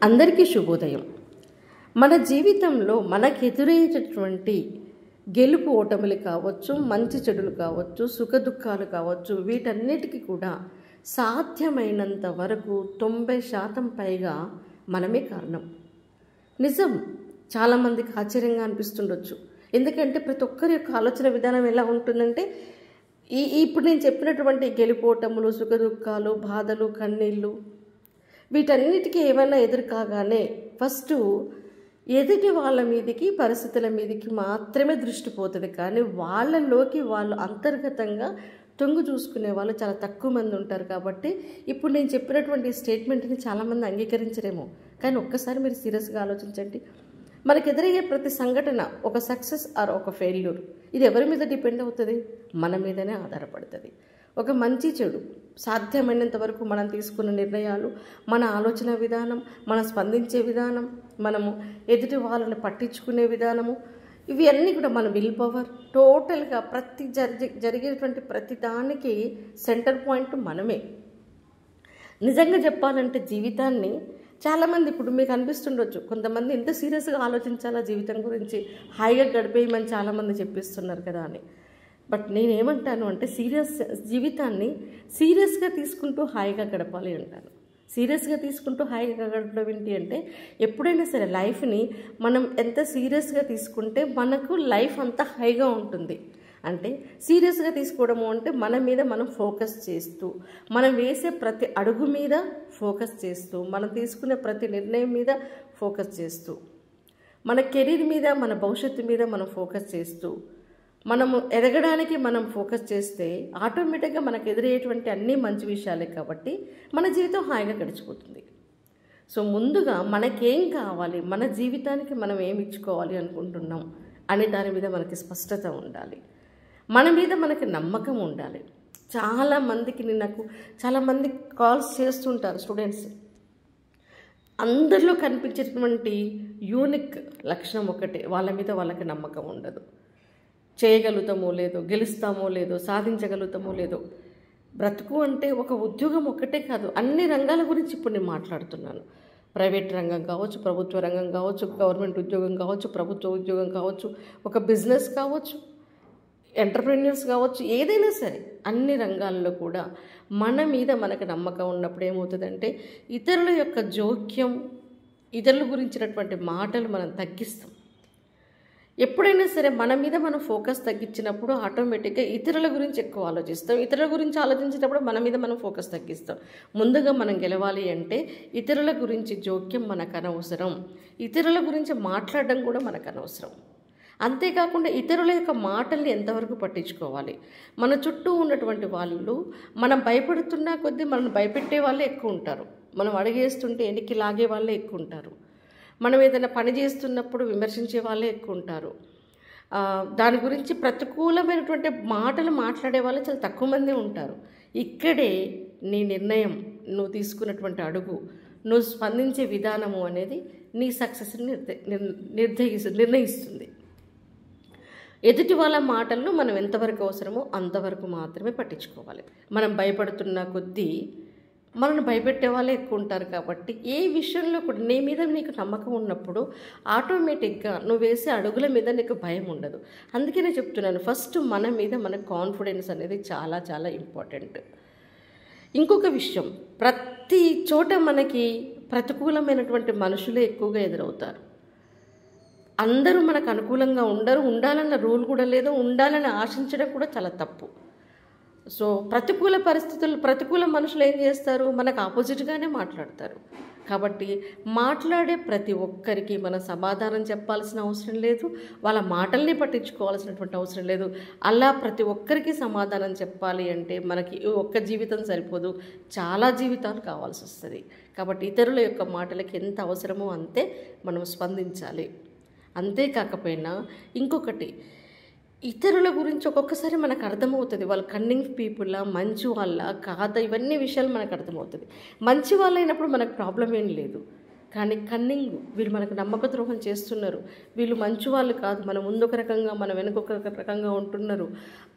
అందరికీ శుభోదయం. మన జీవితంలో మనకు ఎదురయ్యేటటువంటి గెలుపు ఓటములు కావచ్చు, మంచి చెడులు కావచ్చు, సుఖ దుఃఖాలు కావచ్చు, వీటన్నిటికీ కూడా సాధ్యమైనంత వరకు 90% పైగా మనమే కారణం. నిజం. చాలామందికి ఆశ్చర్యంగా అనిపిస్తుండొచ్చు. ఎందుకంటే ప్రతి ఒక్కరి యొక్క ఆలోచన విధానం ఎలా ఉంటుందంటే, ఇప్పుడు నేను చెప్పినటువంటి గెలుపోటములు, సుఖ దుఃఖాలు, బాధలు, కన్నీళ్ళు, వీటన్నిటికీ ఏమైనా ఎదురు కాగానే ఫస్ట్ ఎదుటి వాళ్ళ మీదకి, పరిస్థితుల మీదకి మాత్రమే దృష్టి పోతుంది. కానీ వాళ్ళలోకి వాళ్ళు అంతర్గతంగా తొంగు చూసుకునే వాళ్ళు చాలా తక్కువ మంది ఉంటారు. కాబట్టి ఇప్పుడు నేను చెప్పినటువంటి స్టేట్మెంట్ని చాలామంది అంగీకరించరేమో, కానీ ఒక్కసారి మీరు సీరియస్గా ఆలోచించండి. మనకు ఎదురయ్యే ప్రతి సంఘటన ఒక సక్సెస్ ఆర్ ఒక ఫెయిల్యూర్, ఇది ఎవరి మీద డిపెండ్ అవుతుంది? మన మీదనే ఆధారపడుతుంది. ఒక మంచి చెడు సాధ్యమైనంత వరకు మనం తీసుకున్న నిర్ణయాలు, మన ఆలోచన విధానం, మనం స్పందించే విధానం, మనము ఎదుటి వాళ్ళని పట్టించుకునే విధానము, ఇవి అన్నీ కూడా మన విల్ పవర్, టోటల్గా ప్రతి జరిగేటువంటి ప్రతి దానికి సెంటర్ పాయింట్ మనమే. నిజంగా చెప్పాలంటే జీవితాన్ని చాలామంది ఇప్పుడు మీకు అనిపిస్తుండొచ్చు, కొంతమంది ఎంత సీరియస్గా ఆలోచించాలా జీవితం గురించి, హాయిగా గడిపేయమని చాలామంది చెప్పిస్తున్నారు కదా అని. బట్ నేనేమంటాను అంటే జీవితాన్ని సీరియస్గా తీసుకుంటూ హాయిగా గడపాలి అంటాను. సీరియస్గా తీసుకుంటూ హాయిగా గడపడం ఏంటి అంటే, ఎప్పుడైనా సరే లైఫ్ని మనం ఎంత సీరియస్గా తీసుకుంటే మనకు లైఫ్ అంతా హాయిగా ఉంటుంది. అంటే సీరియస్గా తీసుకోవడము అంటే మన మీద మనం ఫోకస్ చేస్తూ, మనం వేసే ప్రతి అడుగు మీద ఫోకస్ చేస్తూ, మనం తీసుకునే ప్రతి నిర్ణయం మీద ఫోకస్ చేస్తూ, మన కెరీర్ మీద, మన భవిష్యత్తు మీద మనం ఫోకస్ చేస్తూ, మనము ఎదగడానికి మనం ఫోకస్ చేస్తే ఆటోమేటిక్గా మనకు ఎదురయ్యేటువంటి అన్నీ మంచి విషయాలే. కాబట్టి మన జీవితం హాయిగా గడిచిపోతుంది. సో ముందుగా మనకేం కావాలి, మన జీవితానికి మనం ఏమి ఇచ్చుకోవాలి అనుకుంటున్నాం అనే దాని మీద మనకి స్పష్టత ఉండాలి. మన మీద మనకి నమ్మకం ఉండాలి. నాకు చాలామంది కాల్స్ చేస్తుంటారు స్టూడెంట్స్. అందరిలో కనిపించేటువంటి యూనిక్ లక్షణం ఒకటే, వాళ్ళ మీద వాళ్ళకి నమ్మకం ఉండదు. చేయగలుగుతామో లేదో, గెలుస్తామో లేదో, సాధించగలుగుతామో లేదో. బ్రతుకు అంటే ఒక ఉద్యోగం ఒక్కటే కాదు, అన్ని రంగాల గురించి ఇప్పుడు నేను మాట్లాడుతున్నాను. ప్రైవేట్ రంగం కావచ్చు, ప్రభుత్వ రంగం కావచ్చు, గవర్నమెంట్ ఉద్యోగం కావచ్చు, ప్రభుత్వ ఉద్యోగం కావచ్చు, ఒక బిజినెస్ కావచ్చు, ఎంటర్ప్రెన్యూర్స్ కావచ్చు, ఏదైనా సరే అన్ని రంగాల్లో కూడా మన మీద మనకు నమ్మకం ఉన్నప్పుడు ఏమవుతుందంటే, ఇతరుల యొక్క జోక్యం, ఇతరుల గురించినటువంటి మాటలు మనం తగ్గిస్తాం. ఎప్పుడైనా సరే మన మీద మనం ఫోకస్ తగ్గించినప్పుడు ఆటోమేటిక్గా ఇతరుల గురించి ఎక్కువ ఆలోచిస్తాం. ఇతరుల గురించి ఆలోచించేటప్పుడు మన మీద మనం ఫోకస్ తగ్గిస్తాం. ముందుగా మనం గెలవాలి అంటే ఇతరుల గురించి జోక్యం మనకు అనవసరం, ఇతరుల గురించి మాట్లాడడం కూడా మనకు అనవసరం. అంతేకాకుండా ఇతరుల యొక్క మాటల్ని ఎంతవరకు పట్టించుకోవాలి. మన చుట్టూ ఉన్నటువంటి వాళ్ళు మనం భయపడుతున్నా కొద్దీ మనల్ని భయపెట్టే వాళ్ళే ఎక్కువ ఉంటారు. మనం అడిగేస్తుంటే వెనక్కి లాగే వాళ్ళే ఎక్కువ ఉంటారు. మనం ఏదైనా పని చేస్తున్నప్పుడు విమర్శించే వాళ్ళే ఎక్కువ ఉంటారు. దాని గురించి ప్రతికూలమైనటువంటి మాటలు మాట్లాడే వాళ్ళు చాలా తక్కువ మంది ఉంటారు. ఇక్కడే నీ నిర్ణయం, నువ్వు తీసుకున్నటువంటి అడుగు, నువ్వు స్పందించే విధానము అనేది నీ సక్సెస్ని నిర్ణయిస్తుంది. ఎదుటి వాళ్ళ మాటలను మనం ఎంతవరకు అవసరమో అంతవరకు మాత్రమే పట్టించుకోవాలి. మనం భయపడుతున్న కొద్దీ మనల్ని భయపెట్టే వాళ్ళే ఎక్కువ ఉంటారు. కాబట్టి ఏ విషయంలో కూడా నీ మీద నీకు నమ్మకం ఉన్నప్పుడు ఆటోమేటిక్గా నువ్వు వేసే అడుగుల మీద నీకు భయం ఉండదు. అందుకే నేను చెప్తున్నాను, ఫస్ట్ మన మీద మనకు కాన్ఫిడెన్స్ అనేది చాలా చాలా ఇంపార్టెంట్. ఇంకొక విషయం, ప్రతి చోట మనకి ప్రతికూలమైనటువంటి మనుషులే ఎక్కువగా ఎదురవుతారు. అందరూ మనకు అనుకూలంగా ఉండరు. ఉండాలన్న రూల్ కూడా లేదు, ఉండాలని ఆశించడం కూడా చాలా తప్పు. సో ప్రతికూల పరిస్థితులు, ప్రతికూల మనుషులు ఏం చేస్తారు, మనకు ఆపోజిట్గానే మాట్లాడతారు. కాబట్టి మాట్లాడే ప్రతి ఒక్కరికి మనం సమాధానం చెప్పాల్సిన అవసరం లేదు, వాళ్ళ మాటల్ని పట్టించుకోవాల్సినటువంటి అవసరం లేదు. అలా ప్రతి ఒక్కరికి సమాధానం చెప్పాలి అంటే మనకి ఒక్క జీవితం సరిపోదు, చాలా జీవితాలు కావాల్సి వస్తుంది. కాబట్టి ఇతరుల యొక్క మాటలకి ఎంత అవసరమో అంతే మనం స్పందించాలి. అంతేకాకపోయినా ఇంకొకటి, ఇతరుల గురించి ఒక్కొక్కసారి మనకు అర్థమవుతుంది వాళ్ళు కన్నింగ్ పీపుల్లా, మంచి వాళ్ళ కాదా, ఇవన్నీ విషయాలు మనకు అర్థమవుతుంది. మంచి వాళ్ళు అయినప్పుడు మనకు ప్రాబ్లం ఏం లేదు. కానీ కన్నింగ్, వీళ్ళు మనకు నమ్మక ద్రోహం చేస్తున్నారు, వీళ్ళు మంచి వాళ్ళు కాదు, మన ముందు ఒక రకంగా మన వెనుక ఒక రకంగా ఉంటున్నారు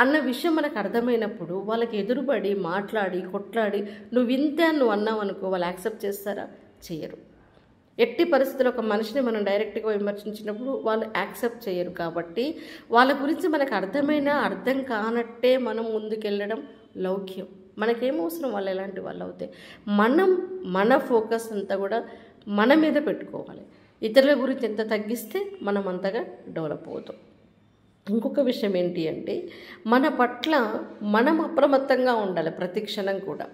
అన్న విషయం మనకు అర్థమైనప్పుడు వాళ్ళకి ఎదురుబడి మాట్లాడి కొట్లాడి నువ్వు ఇంతే నువ్వు అన్నావు అనుకో, వాళ్ళు యాక్సెప్ట్ చేస్తారా? చేయరు. ఎట్టి పరిస్థితుల్లో ఒక మనిషిని మనం డైరెక్ట్గా విమర్శించినప్పుడు వాళ్ళు యాక్సెప్ట్ చేయరు. కాబట్టి వాళ్ళ గురించి మనకు అర్థమైనా అర్థం కానట్టే మనం ముందుకెళ్ళడం లౌక్యం. మనకేం అవసరం వాళ్ళు ఎలాంటి వాళ్ళు అవుతాయి. మన ఫోకస్ అంతా కూడా మన మీద పెట్టుకోవాలి. ఇతరుల గురించి ఎంత తగ్గిస్తే మనం అంతగా డెవలప్ అవుతాం. ఇంకొక విషయం ఏంటి అంటే మన పట్ల మనం అప్రమత్తంగా ఉండాలి. ప్రతి క్షణం కూడా,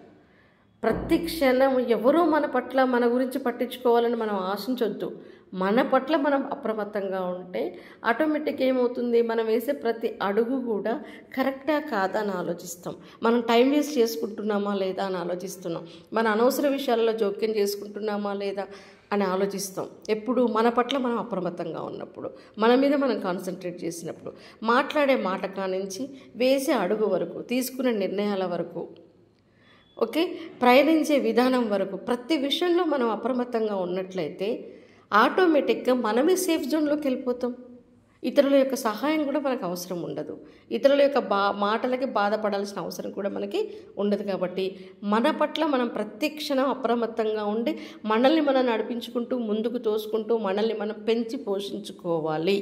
ప్రతి క్షణం ఎవరో మన పట్ల మన గురించి పట్టించుకోవాలని మనం ఆశించొద్దు. మన పట్ల మనం అప్రమత్తంగా ఉంటే ఆటోమేటిక్ ఏమవుతుంది, మనం వేసే ప్రతి అడుగు కూడా కరెక్టా కాదా అని ఆలోచిస్తాం. మనం టైం వేస్ట్ చేసుకుంటున్నామా లేదా అని ఆలోచిస్తున్నాం. మన అనవసర విషయాలలో జోక్యం చేసుకుంటున్నామా లేదా అని ఆలోచిస్తాం. ఎప్పుడు మన పట్ల మనం అప్రమత్తంగా ఉన్నప్పుడు, మన మీద మనం కాన్సన్ట్రేట్ చేసినప్పుడు, మాట్లాడే మాట కానించి వేసే అడుగు వరకు, తీసుకునే నిర్ణయాల వరకు, ఓకే, ప్రయాణించే విధానం వరకు ప్రతి విషయంలో మనం అప్రమత్తంగా ఉన్నట్లయితే ఆటోమేటిక్గా మనమే సేఫ్ జోన్లోకి వెళ్ళిపోతాం. ఇతరుల యొక్క సహాయం కూడా మనకు అవసరం ఉండదు. ఇతరుల యొక్క మాటలకి బాధపడాల్సిన అవసరం కూడా మనకి ఉండదు. కాబట్టి మన పట్ల మనం ప్రతి క్షణం అప్రమత్తంగా ఉండి మనల్ని మనం నడిపించుకుంటూ ముందుకు తోసుకుంటూ మనల్ని మనం పెంచి పోషించుకోవాలి.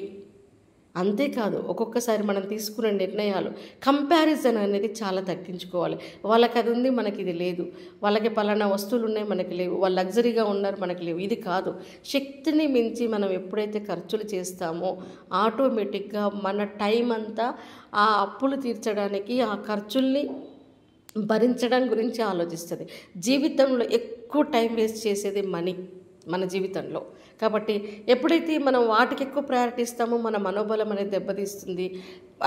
అంతేకాదు ఒక్కొక్కసారి మనం తీసుకునే నిర్ణయాలు కంపారిజన్ అనేది చాలా తగ్గించుకోవాలి. వాళ్ళకి అది ఉంది, మనకి ఇది లేదు. వాళ్ళకి పలానా వస్తువులు ఉన్నాయి, మనకి లేవు. వాళ్ళు లగ్జరీగా ఉన్నారు, మనకి లేవు. ఇది కాదు. శక్తిని మించి మనం ఎప్పుడైతే ఖర్చులు చేస్తామో ఆటోమేటిక్గా మన టైం అంతా ఆ అప్పులు తీర్చడానికి, ఆ ఖర్చుల్ని భరించడం గురించి ఆలోచిస్తుంది. జీవితంలో ఎక్కువ టైం వేస్ట్ చేసేది మన జీవితంలో. కాబట్టి ఎప్పుడైతే మనం వాటికి ఎక్కువ ప్రయారిటీ ఇస్తామో మన మనోబలం అనేది దెబ్బతీస్తుంది.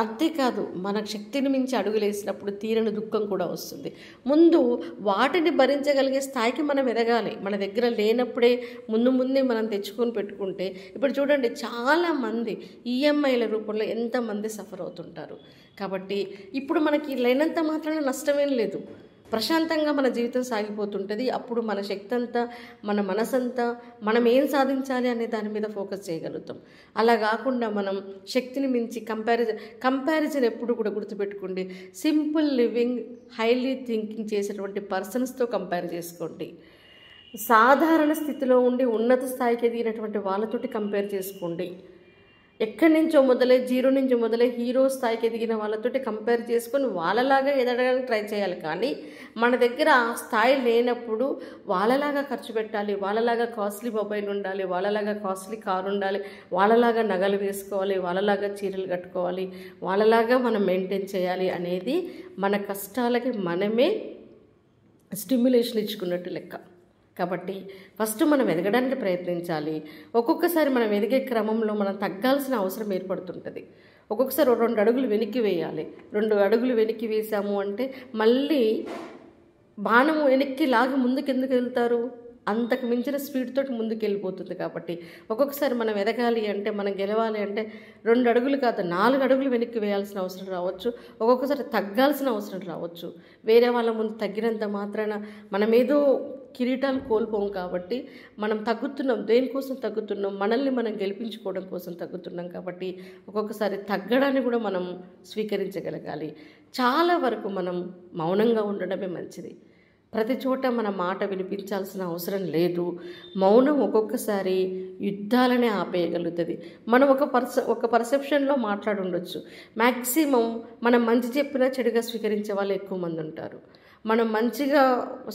అంతేకాదు మన శక్తిని మించి అడుగులేసినప్పుడు తీరని దుఃఖం కూడా వస్తుంది. ముందు వాటిని భరించగలిగే స్థాయికి మనం ఎదగాలి. మన దగ్గర లేనప్పుడే ముందే మనం తెచ్చుకొని పెట్టుకుంటే, ఇప్పుడు చూడండి చాలామంది ఈఎంఐల రూపంలో ఎంతమంది సఫర్ అవుతుంటారు. కాబట్టి ఇప్పుడు మనకి లేనంత మాత్రాన నష్టమేం లేదు. ప్రశాంతంగా మన జీవితం సాగిపోతుంటుంది. అప్పుడు మన శక్తి అంతా, మన మనసంతా మనం ఏం సాధించాలి అనే దాని మీద ఫోకస్ చేయగలుగుతాం. అలా కాకుండా మనం శక్తిని మించి కంపారిజన్ ఎప్పుడు కూడా గుర్తుపెట్టుకోండి. సింపుల్ లివింగ్, హైలీ థింకింగ్ చేసేటువంటి పర్సన్స్తో కంపేర్ చేసుకోండి. సాధారణ స్థితిలో ఉండి ఉన్నత స్థాయికి ఎదిగినటువంటి వాళ్ళతోటి కంపేర్ చేసుకోండి. ఎక్కడి నుంచో మొదలై జీరో నుంచి మొదలై హీరో స్థాయికి ఎదిగిన వాళ్ళతోటి కంపేర్ చేసుకొని వాళ్ళలాగా ఎదగడానికి ట్రై చేయాలి. కానీ మన దగ్గర ఆ స్థాయి లేనప్పుడు వాళ్ళలాగా ఖర్చు పెట్టాలి, వాళ్ళలాగా కాస్ట్లీ మొబైల్ ఉండాలి, వాళ్ళలాగా కాస్ట్లీ కారు ఉండాలి, వాళ్ళలాగా నగలు వేసుకోవాలి, వాళ్ళలాగా చీరలు కట్టుకోవాలి, వాళ్ళలాగా మనం మెయింటైన్ చేయాలి అనేది మన కష్టాలకి మనమే స్టిమ్యులేషన్ ఇచ్చుకున్నట్టు లెక్క. కాబట్టి ఫస్ట్ మనం ఎదగడానికి ప్రయత్నించాలి. ఒక్కొక్కసారి మనం ఎదిగే క్రమంలో మనం తగ్గాల్సిన అవసరం ఏర్పడుతుంటుంది. ఒక్కొక్కసారి 2 అడుగులు వెనక్కి వేయాలి. 2 అడుగులు వెనక్కి వేసాము అంటే మళ్ళీ బాణము వెనక్కి లాగి ముందుకు ఎందుకు వెళ్తారు? అంతకు మించిన స్పీడ్ తోటి ముందుకు వెళ్ళిపోతుంది. కాబట్టి ఒక్కొక్కసారి మనం ఎదగాలి అంటే, మనం గెలవాలి అంటే 2 అడుగులు కాదు 4 అడుగులు వెనక్కి వేయాల్సిన అవసరం రావచ్చు. ఒక్కొక్కసారి తగ్గాల్సిన అవసరం రావచ్చు. వేరే వాళ్ళ ముందు తగ్గినంత మాత్రాన మనమేదో కిరీటాలు కోల్పోం. కాబట్టి మనం తగ్గుతున్నాం. దేనికోసం తగ్గుతున్నాం? మనల్ని మనం గెలిపించుకోవడం కోసం తగ్గుతున్నాం. కాబట్టి ఒక్కొక్కసారి తగ్గడాన్ని కూడా మనం స్వీకరించగలగాలి. చాలా వరకు మనం మౌనంగా ఉండడమే మంచిది. ప్రతి చోట మన మాట వినిపించాల్సిన అవసరం లేదు. మౌనం ఒక్కొక్కసారి యుద్ధాలనే ఆపేయగలుగుతుంది. మనం ఒక పర్సెప్షన్లో మాట్లాడి ఉండొచ్చు. మ్యాక్సిమం మనం మంచి చెప్పినా చెడుగా స్వీకరించే వాళ్ళు ఎక్కువ మంది ఉంటారు. మనం మంచిగా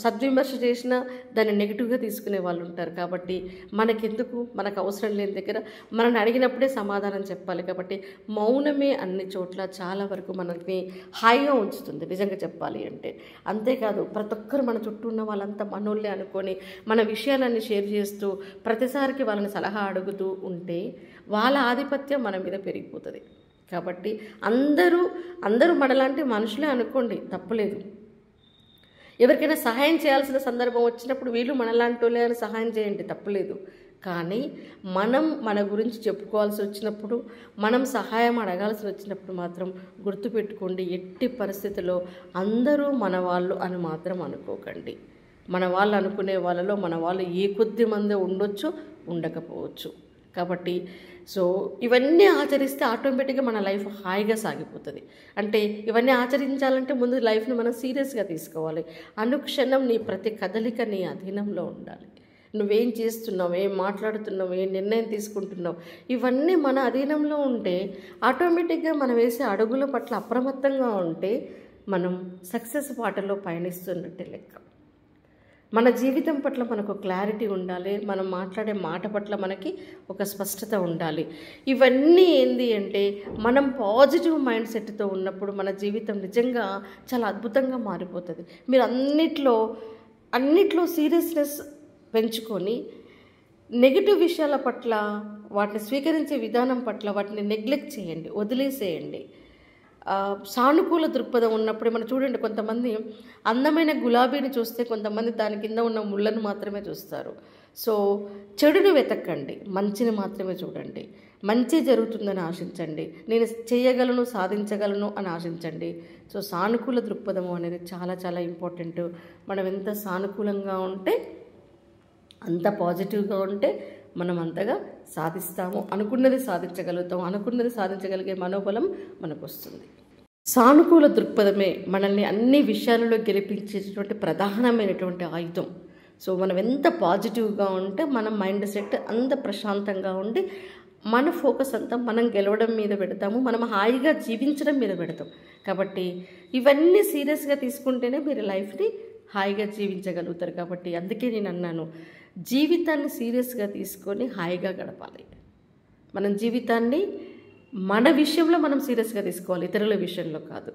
సద్విమర్శ చేసినా దాన్ని నెగిటివ్గా తీసుకునే వాళ్ళు ఉంటారు. కాబట్టి మనకెందుకు, మనకు అవసరం లేని దగ్గర మనల్ని అడిగినప్పుడే సమాధానం చెప్పాలి. కాబట్టి మౌనమే అన్ని చోట్ల చాలా వరకు మనల్ని హాయిగా ఉంచుతుంది నిజంగా చెప్పాలి అంటే. అంతేకాదు ప్రతి ఒక్కరు మన చుట్టూ ఉన్న వాళ్ళంతా మనోళ్ళే అనుకొని మన విషయాలన్నీ షేర్ చేస్తూ ప్రతిసారికి వాళ్ళని సలహా అడుగుతూ ఉంటే వాళ్ళ ఆధిపత్యం మన మీద పెరిగిపోతుంది. కాబట్టి అందరూ మనలాంటి మనుషులే అనుకోండి, తప్పులేదు. ఎవరికైనా సహాయం చేయాల్సిన సందర్భం వచ్చినప్పుడు వీళ్ళు మనలాంటి వాళ్ళే అని సహాయం చేయండి, తప్పులేదు. కానీ మనం మన గురించి చెప్పుకోవాల్సి వచ్చినప్పుడు, మనం సహాయం అడగాల్సి వచ్చినప్పుడు మాత్రం గుర్తుపెట్టుకోండి, ఎట్టి పరిస్థితుల్లో అందరూ మన వాళ్ళు అని మాత్రం అనుకోకండి. మన వాళ్ళు అనుకునే వాళ్ళలో మన వాళ్ళు ఏ కొద్ది మంది ఉండొచ్చు, ఉండకపోవచ్చు. కాబట్టి ఇవన్నీ ఆచరిస్తే ఆటోమేటిక్గా మన లైఫ్ హాయిగా సాగిపోతుంది. అంటే ఇవన్నీ ఆచరించాలంటే ముందు లైఫ్ని మనం సీరియస్గా తీసుకోవాలి. అనుక్షణం నీ ప్రతి కదలిక నీ అధీనంలో ఉండాలి. నువ్వేం చేస్తున్నావు, ఏం మాట్లాడుతున్నావు, ఏ నిర్ణయం తీసుకుంటున్నావు, ఇవన్నీ మన అధీనంలో ఉంటే ఆటోమేటిక్గా మనం వేసే అడుగుల పట్ల అప్రమత్తంగా ఉంటే మనం సక్సెస్ బాటలో పయనిస్తున్నట్టే లెక్క. మన జీవితం పట్ల మనకు క్లారిటీ ఉండాలి, మనం మాట్లాడే మాట పట్ల మనకి ఒక స్పష్టత ఉండాలి. ఇవన్నీ ఏంది అంటే మనం పాజిటివ్ మైండ్ సెట్తో ఉన్నప్పుడు మన జీవితం నిజంగా చాలా అద్భుతంగా మారిపోతుంది. మీరు అన్నిట్లో సీరియస్నెస్ పెంచుకొని నెగిటివ్ విషయాల పట్ల, వాటిని స్వీకరించే విధానం పట్ల వాటిని నెగ్లెక్ట్ చేయండి, వదిలేసేయండి. సానుకూల దృక్పథం ఉన్నప్పుడు మనం చూడండి, కొంతమంది అందమైన గులాబీని చూస్తే కొంతమంది దాని కింద ఉన్న ముళ్ళను మాత్రమే చూస్తారు. సో చెడును వెతకండి, మంచిని మాత్రమే చూడండి. మంచి జరుగుతుందని ఆశించండి, నేను చేయగలను, సాధించగలను అని ఆశించండి. సో సానుకూల దృక్పథం అనేది చాలా చాలా ఇంపార్టెంట్. మనం ఎంత సానుకూలంగా ఉంటే, అంత పాజిటివ్గా ఉంటే మనం అంతగా సాధిస్తాము, అనుకున్నది సాధించగలుగుతాం, అనుకున్నది సాధించగలిగే మనోబలం మనకు వస్తుంది. సానుకూల దృక్పథమే మనల్ని అన్ని విషయాలలో గెలిపించేటువంటి ప్రధానమైనటువంటి ఆయుధం. సో మనం ఎంత పాజిటివ్గా ఉంటే మన మైండ్ సెట్ అంత ప్రశాంతంగా ఉండి మన ఫోకస్ అంతా మనం గెలవడం మీద పెడతాము, మనం హాయిగా జీవించడం మీద పెడతాం. కాబట్టి ఇవన్నీ సీరియస్గా తీసుకుంటేనే మీరు లైఫ్ని హాయిగా జీవించగలుగుతారు. కాబట్టి అందుకే నేను అన్నాను, జీవితాన్ని సీరియస్గా తీసుకొని హాయిగా గడపాలి. మనం జీవితాన్ని మన విషయంలో మనం సీరియస్గా తీసుకోవాలి, ఇతరుల విషయంలో కాదు,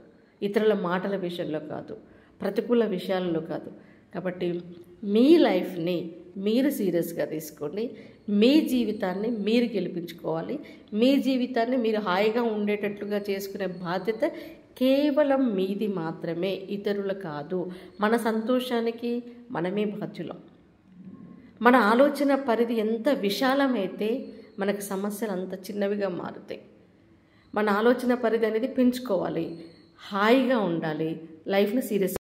ఇతరుల మాటల విషయంలో కాదు, ప్రతికూల విషయాలలో కాదు. కాబట్టి మీ లైఫ్ని మీరు సీరియస్గా తీసుకొని మీ జీవితాన్ని మీరు గెలిపించుకోవాలి. మీ జీవితాన్ని మీరు హాయిగా ఉండేటట్లుగా చేసుకునే బాధ్యత కేవలం మీది మాత్రమే, ఇతరులు కాదు. మన సంతోషానికి మనమే బాధ్యులం. మన ఆలోచన పరిధి ఎంత విశాలమైతే మనకు సమస్యలు అంత చిన్నవిగా మారుతాయి. మన ఆలోచన పరిధి అనేది పెంచుకోవాలి, హాయిగా ఉండాలి, లైఫ్ని సీరియస్